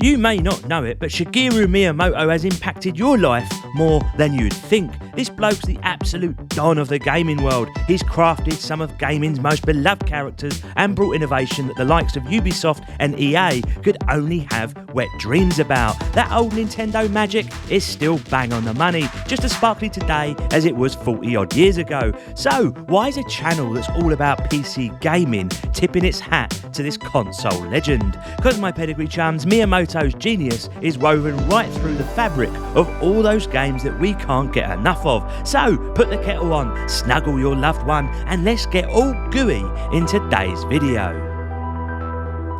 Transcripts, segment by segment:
You may not know it, but Shigeru Miyamoto has impacted your life more than you'd think. This bloke's the absolute don of the gaming world. He's crafted some of gaming's most beloved characters and brought innovation that the likes of Ubisoft and EA could only have wet dreams about. That old Nintendo magic is still bang on the money, just as sparkly today as it was 40 odd years ago. So why is a channel that's all about PC gaming tipping its hat to this console legend? Because my pedigree chums, Miyamoto's genius is woven right through the fabric of all those games that we can't get enough of. So put the kettle on, snuggle your loved one, and let's get all gooey in today's video.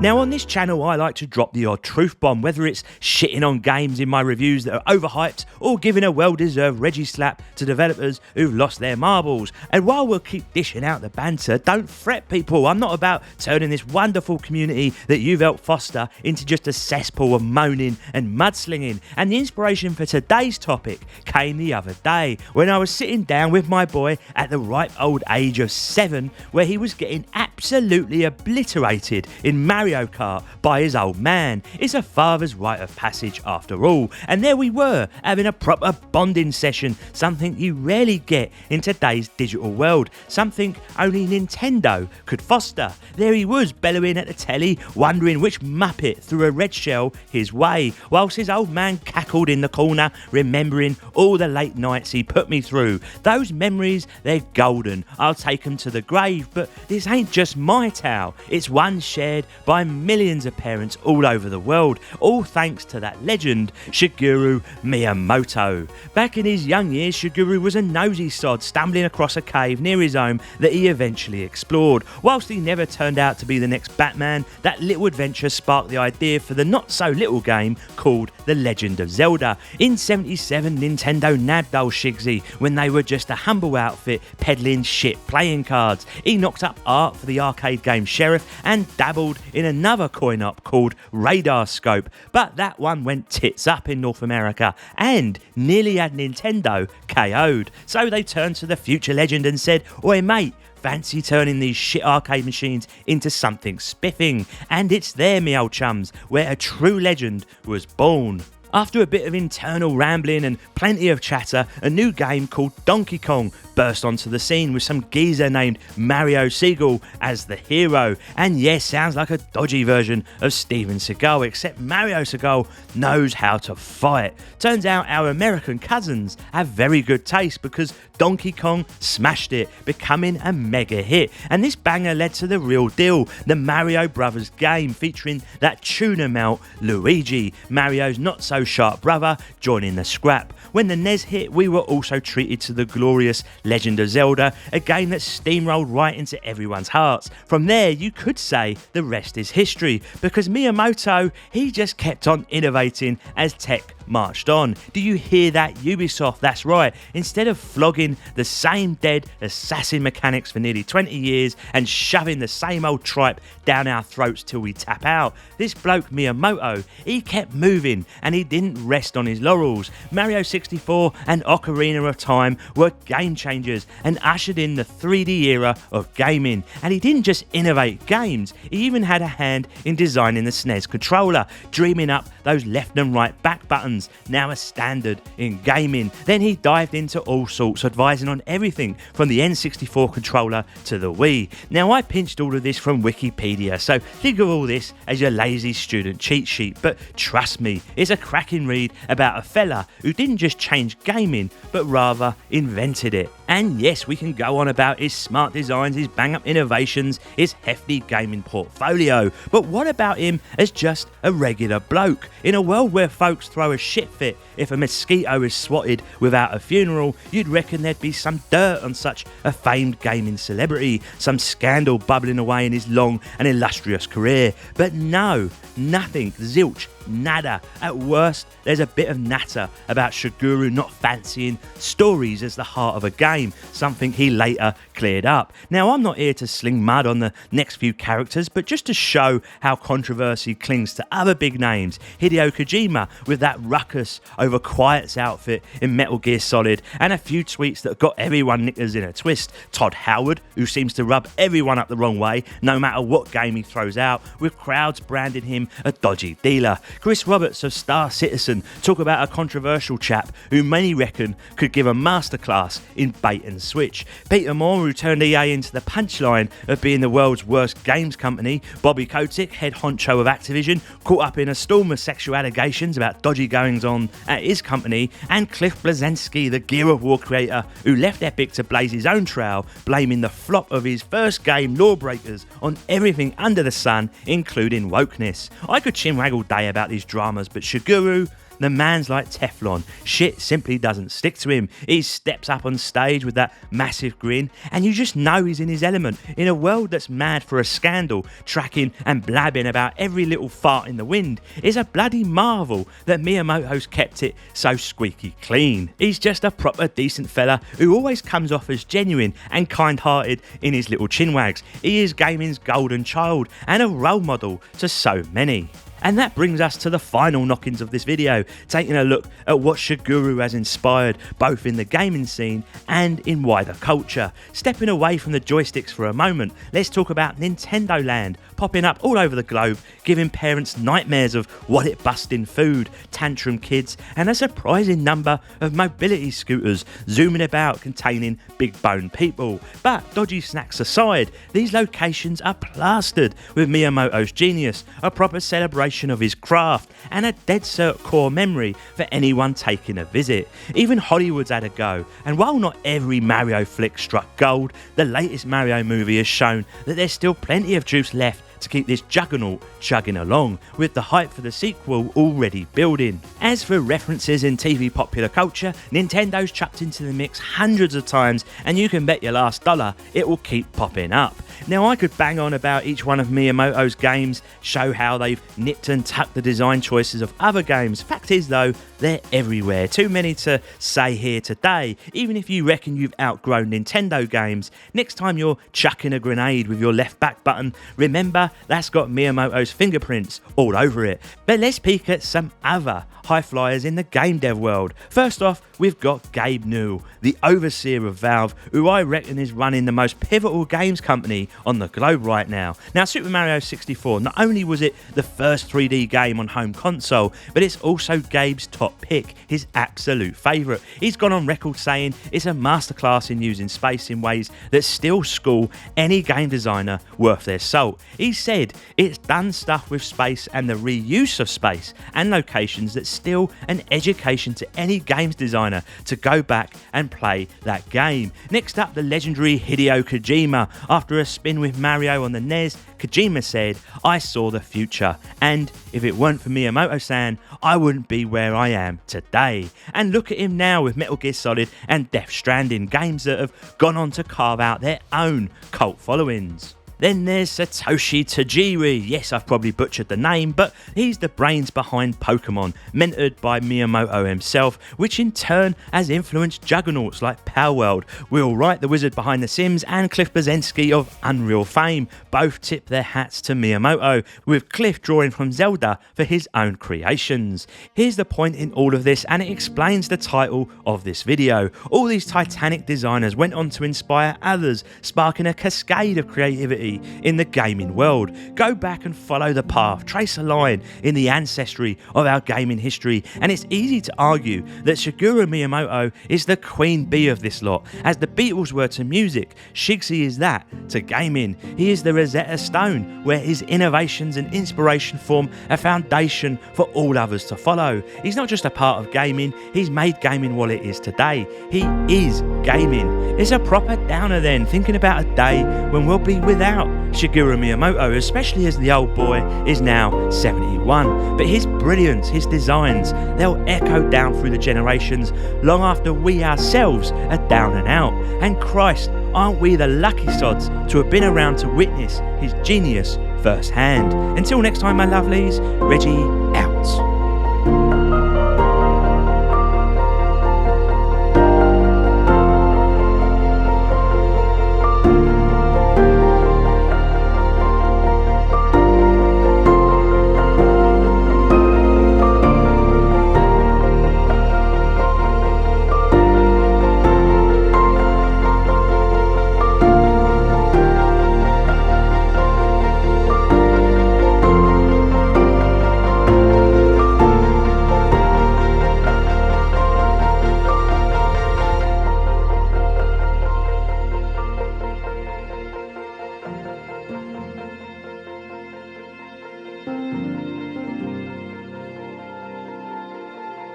Now on this channel I like to drop the odd truth bomb, whether it's shitting on games in my reviews that are overhyped or giving a well-deserved Reggie slap to developers who've lost their marbles. And while we'll keep dishing out the banter, don't fret people, I'm not about turning this wonderful community that you've helped foster into just a cesspool of moaning and mudslinging. And the inspiration for today's topic came the other day when I was sitting down with my boy at the ripe old age of 7, where he was getting absolutely obliterated in Mario Kart by his old man. It's a father's rite of passage after all, and there we were having a proper bonding session, something you rarely get in today's digital world, something only Nintendo could foster. There he was bellowing at the telly, wondering which muppet threw a red shell his way, whilst his old man cackled in the corner, remembering all the late nights he put me through. Those memories, they're golden, I'll take them to the grave, but this ain't just my tale, it's one shared by millions of parents all over the world, all thanks to that legend, Shigeru Miyamoto. Back in his young years, Shigeru was a nosy sod stumbling across a cave near his home that he eventually explored. Whilst he never turned out to be the next Batman, that little adventure sparked the idea for the not-so-little game called The Legend of Zelda. In '77, Nintendo nabbed old Shigsy when they were just a humble outfit peddling shit playing cards. He knocked up art for the arcade game Sheriff and dabbled in another coin-op called Radar Scope, but that one went tits up in North America and nearly had Nintendo KO'd. So they turned to the future legend and said, "Oi mate, fancy turning these shit arcade machines into something spiffing?" And it's there, me old chums, where a true legend was born. After a bit of internal rambling and plenty of chatter, a new game called Donkey Kong burst onto the scene with some geezer named Mario Seagull as the hero. And yes, sounds like a dodgy version of Steven Seagal, except Mario Seagal knows how to fight. Turns out our American cousins have very good taste because Donkey Kong smashed it, becoming a mega hit. And this banger led to the real deal, the Mario Brothers game, featuring that tuna melt Luigi, Mario's not so sharp brother, joining the scrap. When the NES hit, we were also treated to the glorious Legend of Zelda, a game that steamrolled right into everyone's hearts. From there, you could say the rest is history, because Miyamoto, he just kept on innovating as tech marched on. Do you hear that, Ubisoft? That's right. Instead of flogging the same dead assassin mechanics for nearly 20 years and shoving the same old tripe down our throats till we tap out, this bloke Miyamoto, he kept moving and he didn't rest on his laurels. Mario 64 and Ocarina of Time were game changers and ushered in the 3D era of gaming. And he didn't just innovate games, he even had a hand in designing the SNES controller, dreaming up those left and right back buttons, now a standard in gaming. Then he dived into all sorts, advising on everything from the N64 controller to the Wii. Now I pinched all of this from Wikipedia, so think of all this as your lazy student cheat sheet, but trust me, it's a cracking read about a fella who didn't just change gaming, but rather invented it. And yes, we can go on about his smart designs, his bang-up innovations, his hefty gaming portfolio, but what about him as just a regular bloke? In a world where folks throw a shit fit if a mosquito is swatted without a funeral, you'd reckon there'd be some dirt on such a famed gaming celebrity, some scandal bubbling away in his long and illustrious career. But no, nothing, zilch, nada. At worst, there's a bit of natter about Shigeru not fancying stories as the heart of a game, something he later cleared up. Now, I'm not here to sling mud on the next few characters, but just to show how controversy clings to other big names. Hideo Kojima with that ruckus over Quiet's outfit in Metal Gear Solid, and a few tweets that got everyone knickers in a twist. Todd Howard, who seems to rub everyone up the wrong way, no matter what game he throws out, with crowds branding him a dodgy dealer. Chris Roberts of Star Citizen talk about a controversial chap who many reckon could give a masterclass in bait and switch. Peter Moore, who turned EA into the punchline of being the world's worst games company. Bobby Kotick, head honcho of Activision, caught up in a storm of sexual allegations about dodgy goings on at his company. And Cliff Bleszinski, the Gear of War creator, who left Epic to blaze his own trail, blaming the flop of his first game, Lawbreakers, on everything under the sun, including wokeness. I could chinwag all day about these dramas, but Shigeru, the man's like Teflon. Shit simply doesn't stick to him. He steps up on stage with that massive grin, and you just know he's in his element. In a world that's mad for a scandal, tracking and blabbing about every little fart in the wind, it's a bloody marvel that Miyamoto's kept it so squeaky clean. He's just a proper decent fella who always comes off as genuine and kind-hearted in his little chinwags. He is gaming's golden child and a role model to so many. And that brings us to the final knockings of this video, taking a look at what Shigeru has inspired both in the gaming scene and in wider culture. Stepping away from the joysticks for a moment, let's talk about Nintendo Land, popping up all over the globe, giving parents nightmares of wallet busting food, tantrum kids, and a surprising number of mobility scooters zooming about containing big bone people. But dodgy snacks aside, these locations are plastered with Miyamoto's genius, a proper celebration of his craft, and a dead cert core memory for anyone taking a visit. Even Hollywood's had a go, and while not every Mario flick struck gold, the latest Mario movie has shown that there's still plenty of juice left to keep this juggernaut chugging along, with the hype for the sequel already building. As for references in TV popular culture, Nintendo's chucked into the mix hundreds of times, and you can bet your last dollar it will keep popping up. Now, I could bang on about each one of Miyamoto's games, show how they've nipped and tucked the design choices of other games. Fact is though, they're everywhere. Too many to say here today. Even if you reckon you've outgrown Nintendo games, next time you're chucking a grenade with your left back button, remember that's got Miyamoto's fingerprints all over it. But let's peek at some other high flyers in the game dev world. First off, we've got Gabe Newell, the overseer of Valve, who I reckon is running the most pivotal games company on the globe right now. Now, Super Mario 64, not only was it the first 3D game on home console, but it's also Gabe's top pick, his absolute favourite. He's gone on record saying it's a masterclass in using space in ways that still school any game designer worth their salt. He said it's done stuff with space and the reuse of space and locations that's still an education to any games designer to go back and play that game. Next up, the legendary Hideo Kojima. After a spin with Mario on the NES, Kojima said, "I saw the future, and if it weren't for Miyamoto-san, I wouldn't be where I am today." And look at him now with Metal Gear Solid and Death Stranding, games that have gone on to carve out their own cult followings. Then there's Satoshi Tajiri. Yes, I've probably butchered the name, but he's the brains behind Pokemon, mentored by Miyamoto himself, which in turn has influenced juggernauts like Palworld. Will Wright, the wizard behind The Sims, and Cliff Bleszinski of Unreal fame both tip their hats to Miyamoto, with Cliff drawing from Zelda for his own creations. Here's the point in all of this, and it explains the title of this video. All these titanic designers went on to inspire others, sparking a cascade of creativity in the gaming world. Go back and follow the path, trace a line in the ancestry of our gaming history, and it's easy to argue that Shigeru Miyamoto is the queen bee of this lot. As the Beatles were to music, Shigsy is that to gaming. He is the Rosetta Stone, where his innovations and inspiration form a foundation for all others to follow. He's not just a part of gaming, he's made gaming what it is today. He is gaming. It's a proper downer then, thinking about a day when we'll be without Shigeru Miyamoto, especially as the old boy is now 71. But his brilliance, his designs, they'll echo down through the generations long after we ourselves are down and out. And Christ, aren't we the lucky sods to have been around to witness his genius firsthand. Until next time, my lovelies, Reggie out.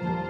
you.